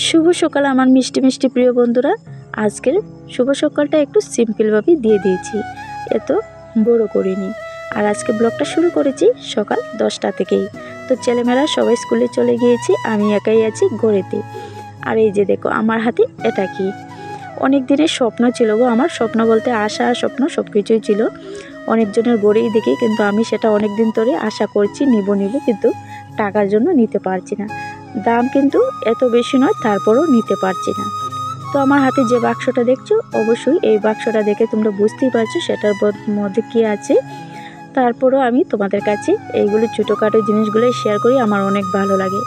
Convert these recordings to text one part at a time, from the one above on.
শুভ সকাল আমার মিষ্টি মিষ্টি প্রিয় বন্ধুরা। আজকের শুভ সকালটা একটু সিম্পলভাবেই দিয়ে দিয়েছি, এত বড় করিনি। আর আজকে ব্লগটা শুরু করেছি সকাল 10টা থেকেই। তো ছেলেমেয়েরা সবাই স্কুলে চলে গিয়েছি, আমি একাই আছি ঘরেতে। আর এই যে দেখো আমার হাতে এটা কি, অনেক দিনের স্বপ্ন ছিল গো আমার। স্বপ্ন বলতে আশা স্বপ্ন সব কিছুই ছিল, অনেকজনের গড়েই দেখি, কিন্তু আমি সেটা অনেক দিন ধরে আশা করছি নিব কিন্তু টাকার জন্য নিতে পারছি না। দাম কিন্তু এত বেশি নয়, তারপরও নিতে পারছি না। তো আমার হাতে যে বাক্সটা দেখছো, অবশ্যই এই বাক্সটা দেখে তোমরা বুঝতেই পারছো সেটার মধ্যে কী আছে। তারপরও আমি তোমাদের কাছে এইগুলো ছোটোখাটো জিনিসগুলোই শেয়ার করি, আমার অনেক ভালো লাগে।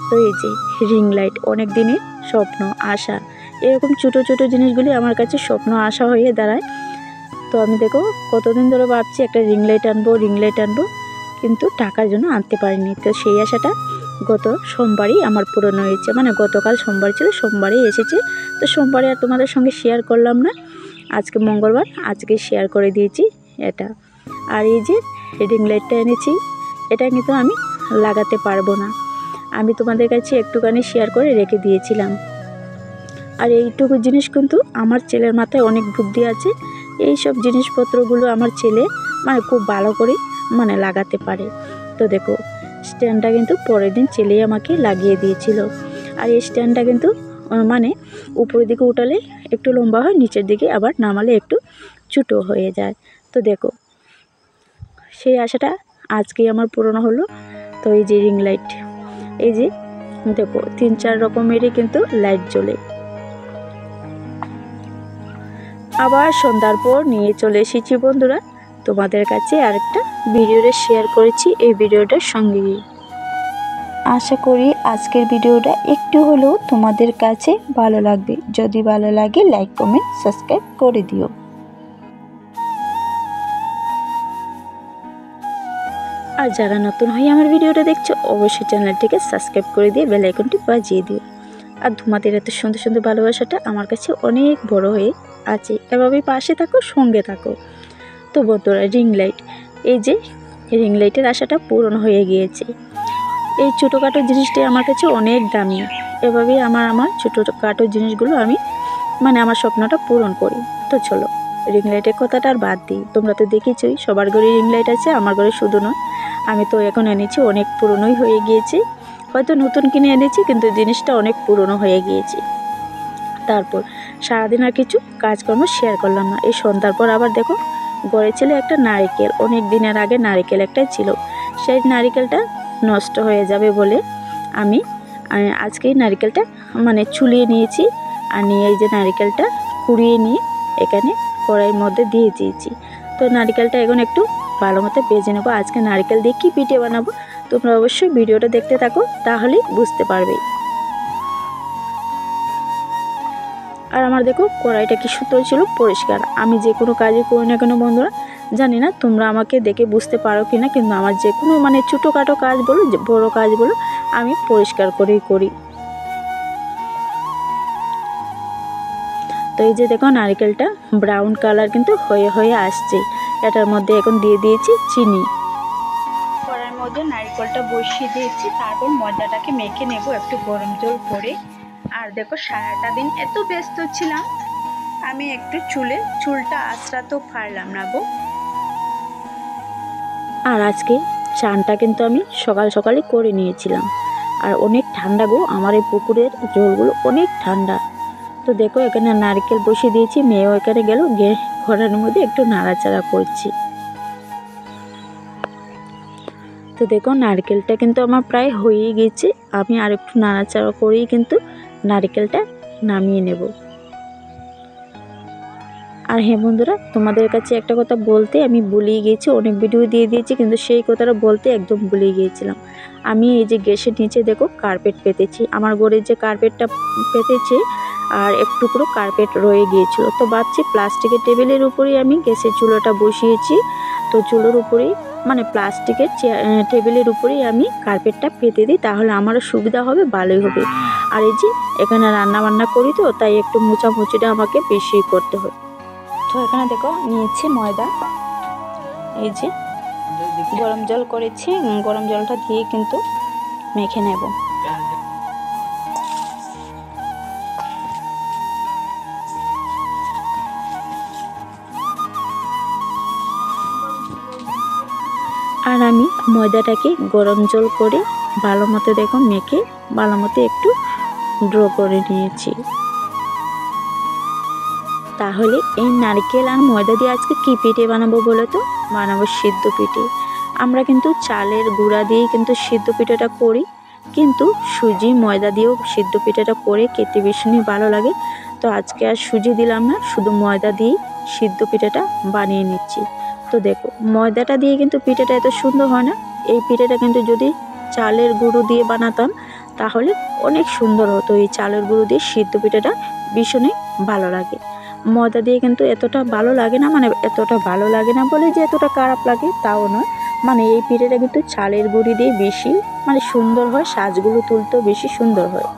তো এই যে রিং লাইট, অনেক দিনের স্বপ্ন আশা, এরকম ছোটো ছোটো জিনিসগুলি আমার কাছে স্বপ্ন আশা হয়ে দাঁড়ায়। তো আমি দেখো কতদিন ধরে ভাবছি একটা রিং লাইট আনবো, কিন্তু টাকার জন্য আনতে পারিনি। তো সেই আশাটা গত সোমবারই আমার পূরণ হয়েছে, মানে গতকাল সোমবার ছিল, সোমবারই এসেছে। তো সোমবারে আর তোমাদের সঙ্গে শেয়ার করলাম না, আজকে মঙ্গলবার, আজকে শেয়ার করে দিয়েছি এটা। আর এই যে রিং লাইটটা এনেছি, এটা কিন্তু আমি লাগাতে পারবো না, আমি তোমাদের কাছে একটুখানি শেয়ার করে রেখে দিয়েছিলাম। আর এইটুকু জিনিস কিন্তু আমার ছেলের মাথায় অনেক বুদ্ধি আছে, এই সব জিনিসপত্রগুলো আমার ছেলে মানে খুব ভালো করে মানে লাগাতে পারে। তো দেখো স্ট্যান্ডটা কিন্তু পরের দিন ছেলেই আমাকে লাগিয়ে দিয়েছিল। আর এই স্ট্যান্ডটা কিন্তু মানে উপরের দিকে উঠালে একটু লম্বা হয়, নিচের দিকে আবার নামালে একটু ছোটো হয়ে যায়। তো দেখো সেই আশাটা আজকেই আমার পূরণ হলো। তো এই যে রিং লাইট, এই যে দেখো 3-4 রকমেরই কিন্তু লাইট জ্বলে। আবার সন্ধ্যার পর নিয়ে চলে এসেছি বন্ধুরা তোমাদের কাছে আরেকটা ভিডিওটা শেয়ার করেছি, এই ভিডিওটার সঙ্গেই। আশা করি আজকের ভিডিওটা একটু হলেও তোমাদের কাছে ভালো লাগবে। যদি ভালো লাগে লাইক কমেন্ট সাবস্ক্রাইব করে দিও। আর যারা নতুন হয়ে আমার ভিডিওটা দেখছো, অবশ্যই চ্যানেলটিকে সাবস্ক্রাইব করে দিয়ে বেল আইকনটি বাজিয়ে দিও। আর তোমাদের এত সুন্দর সুন্দর ভালোবাসাটা আমার কাছে অনেক বড় হয়ে আছে, এভাবেই পাশে থাকো, সঙ্গে থাকো। তো বন্ধুরা রিং লাইট, এই যে রিং লাইটের আশাটা পূরণ হয়ে গিয়েছে। এই ছোটোখাটো জিনিসটি আমার কাছে অনেক দামি, এভাবেই আমার ছোটোখাটো জিনিসগুলো আমি মানে আমার স্বপ্নটা পূরণ করি। তো চলো রিং লাইটের কথাটা আর বাদ দিই, তোমরা তো দেখেছই সবার ঘরে রিং লাইট আছে, আমার ঘরে শুধু নয়, আমি তো এখন এনেছি, অনেক পুরনোই হয়ে গিয়েছে। হয়তো নতুন কিনে এনেছি কিন্তু জিনিসটা অনেক পুরনো হয়ে গিয়েছে। তারপর সারাদিন আর কিছু কাজকর্ম শেয়ার করলাম না। এই সন্ধ্যার পর আবার দেখো ঘরে ছিল একটা নারিকেল, অনেক দিনের আগে নারিকেল একটাই ছিল, সেই নারিকেলটা নষ্ট হয়ে যাবে বলে আমি আজকেই নারিকেলটা মানে চুলিয়ে নিয়েছি। আর নিয়ে এই যে নারিকেলটা কুড়িয়ে নিয়ে এখানে কড়াইয়ের মধ্যে দিয়ে দিয়েছি। তো নারিকেলটা এখন একটু ভালো মতো ভেজে নেবো। আজকে নারিকেল দিয়ে কী পিঠে বানাবো তোমরা অবশ্যই ভিডিওটা দেখতে থাকো, তাহলেই বুঝতে পারবে। আর আমার দেখো কড়াইটা কি সুন্দর ছিল, পরিষ্কার। আমি যে কোনো কাজই করি না কেন বন্ধুরা, জানি না তোমরা আমাকে দেখে বুঝতে পারো কি না, কিন্তু আমার যে কোনো মানে ছোটোখাটো কাজ বলো বড়ো কাজ বলো, আমি পরিষ্কার করেই করি। তো এই যে দেখো নারকেলটা ব্রাউন কালার কিন্তু হয়ে হয়ে আসছে, এটার মধ্যে এখন দিয়ে দিয়েছি চিনি। কড়াইয়ের মধ্যে নারকেলটা বসিয়ে দিয়েছি, তারপর ময়দাটাকে মেখে নেব একটু গরম জল করে। আর দেখো সারাটা দিন এত ব্যস্ত ছিলাম, আমি একটু চুলটা আঁচড়াতেও পারলাম না গো। আর আজকে চানটা কিন্তু আমি সকাল সকালে করে নিয়েছিলাম। আর অনেক ঠান্ডা গো, আমার এই পুকুরের জলগুলো অনেক ঠান্ডা। তো দেখো এখানে নারকেল বসিয়ে দিয়েছি, মেয়েও এখানে গেল, ঘরের মধ্যে একটু নাড়াচাড়া করছি। তো দেখো নারকেলটা কিন্তু আমার প্রায় হয়েই গেছে, আমি আর একটু নাড়াচাড়া করেই কিন্তু নারকেলটা নামিয়ে নেব। আর হ্যাঁ বন্ধুরা তোমাদের কাছে একটা কথা বলতে আমি ভুলেই গিয়েছি, অনেক ভিডিও দিয়ে দিয়েছি কিন্তু সেই কথাটা বলতে একদম ভুলে গিয়েছিলাম। আমি এই যে গ্যাসের নিচে দেখো কার্পেট পেতেছি, আমার ঘরের যে কার্পেটটা পেতেছি আর একটু টুকরো কার্পেট রয়ে গিয়েছিল। তো ভাবছি প্লাস্টিকের টেবিলের উপরেই আমি গ্যাসের চুলোটা বসিয়েছি, তো চুলোর উপরেই মানে প্লাস্টিকের টেবিলের উপরেই আমি কার্পেটটা পেতে দিই, তাহলে আমারও সুবিধা হবে, ভালোই হবে। আর এই যে এখানে রান্না বান্না করি, তো তাই একটু মোছামুছিটা আমাকে বেশি করতে হয়। তো এখানে দেখো নিয়েছি ময়দা, এই যে গরম জল করেছি, গরম জলটা দিয়ে কিন্তু মেখে নেব। ময়দাটাকে গরম জল করে ভালো মতো দেখো মেখে ভালো মতো একটু ড্র করে নিয়েছি। তাহলে এই নারকেল আর ময়দা দিয়ে আজকে কী পিঠে বানাবো বলো তো? বানাবো সিদ্ধ পিঠে। আমরা কিন্তু চালের গুঁড়া দিয়েই কিন্তু সিদ্ধ পিঠেটা করি, কিন্তু সুজি ময়দা দিয়েও সিদ্ধ পিঠেটা করে খেতে ভীষণই ভালো লাগে। তো আজকে আর সুজি দিলাম না, শুধু ময়দা দিয়েই সিদ্ধ পিঠেটা বানিয়ে নিচ্ছি। তো দেখো ময়দাটা দিয়ে কিন্তু পিঠেটা এত সুন্দর হয় না। এই পিঠেটা কিন্তু যদি চালের গুঁড়ো দিয়ে বানাতাম তাহলে অনেক সুন্দর হতো। এই চালের গুঁড়ো দিয়ে সিদ্ধ পিঠেটা ভীষণই ভালো লাগে। ময়দা দিয়ে কিন্তু এতটা ভালো লাগে না, মানে এতটা ভালো লাগে না বলে যে এতটা খারাপ লাগে তাও নয়, মানে এই পিঠেটা কিন্তু চালের গুঁড়ি দিয়ে বেশি মানে সুন্দর হয়, সাজগুলো তুলতেও বেশি সুন্দর হয়।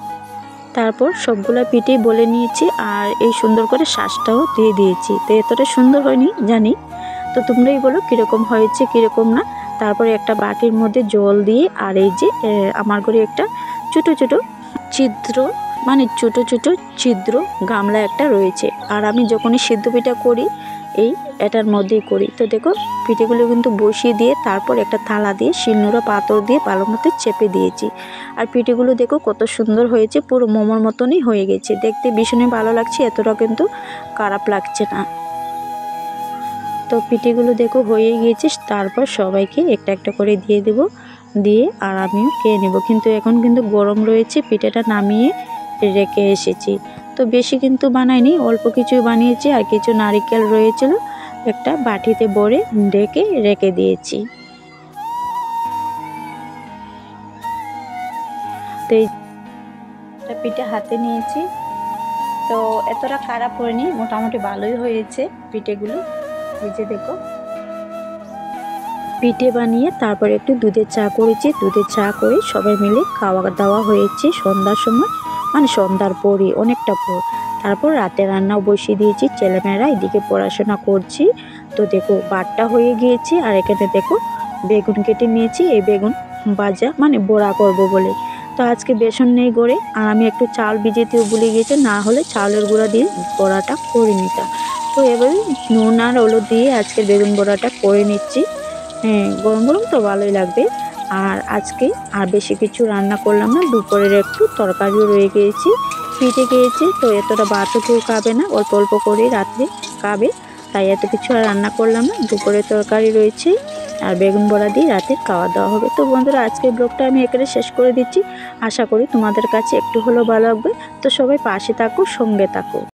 তারপর সবগুলো পিঠেই বলে নিয়েছি আর এই সুন্দর করে শ্বাসটাও দিয়ে দিয়েছি। তো এতটা সুন্দর হয়নি জানি, তো তোমরাই বলো কীরকম হয়েছে কীরকম না। তারপরে একটা বাটির মধ্যে জল দিয়ে আর এই যে আমার ঘরে একটা ছোটো ছোটো ছিদ্র মানে ছোটো ছোটো ছিদ্র গামলা একটা রয়েছে, আর আমি যখনই সিদ্ধ পিঠা করি এই এটার মধ্যেই করি। তো দেখো পিঠেগুলো কিন্তু বসিয়ে দিয়ে তারপর একটা থালা দিয়ে শিলনোড়া পাথর দিয়ে ভালো মতো চেপে দিয়েছি। আর পিঠেগুলো দেখো কত সুন্দর হয়েছে, পুরো মোমোর মতনই হয়ে গেছে, দেখতে ভীষণই ভালো লাগছে, এতটা কিন্তু খারাপ লাগছে না। তো পিঠেগুলো দেখো হয়ে গিয়েছে, তারপর সবাইকে একটা একটা করে দিয়ে দেব, দিয়ে আর আমিও খেয়ে নেব। কিন্তু এখন কিন্তু গরম রয়েছে, পিঠেটা নামিয়ে রেখে এসেছি। তো বেশি কিন্তু বানাইনি, অল্প কিছুই বানিয়েছি, আর কিছু নারকেল রয়েছিল একটা বাটিতে ভরে ঢেকে রেখে দিয়েছি। তো এই পিঠে হাতে নিয়েছি, তো এতটা খারাপ হয়নি, মোটামুটি ভালোই হয়েছে পিঠেগুলো। এই যে দেখো পিঠে বানিয়ে তারপর একটু দুধের চা করেছি, দুধের চা করে সবাই মিলে খাওয়া দাওয়া হয়েছে সন্ধ্যার সময়, মানে সন্ধ্যার পরই অনেকটা পর। তারপর রাতে রান্নাও বসিয়ে দিয়েছি, ছেলেমেয়েরা এদিকে পড়াশোনা করছি। তো দেখো ভাতটা হয়ে গিয়েছে, আর এখানে দেখো বেগুন কেটে নিয়েছি, এই বেগুন ভাজা মানে বড়া করব বলে। তো আজকে বেসন নেই গড়ে, আর আমি একটু চাল ভিজেতেও ভুলে গিয়েছি, না হলে চালের গুঁড়া দিয়ে বড়াটা করে নিতাম। তো এবারে নুন আর হলুদ দিয়ে আজকে বেগুন বড়াটা করে নিচ্ছি। হ্যাঁ, গরম গরম তো ভালোই লাগবে। আর আজকে আর বেশি কিছু রান্না করলাম না, দুপুরের একটু তরকারিও রয়ে গিয়েছি, পিঠে খেয়েছি, তো এতটা ভাতও কেউ খাবে না, অল্প অল্প করে রাত্রে খাবে, তাই এত কিছু আর রান্না করলাম না। দুপুরের তরকারি রয়েছে আর বেগুন বড়া দিয়ে রাতের খাওয়া দাওয়া হবে। তো বন্ধুরা আজকের ব্লগটা আমি এখানে শেষ করে দিচ্ছি, আশা করি তোমাদের কাছে একটু হলেও ভালো লাগবে। তো সবাই পাশে থাকো, সঙ্গে থাকো।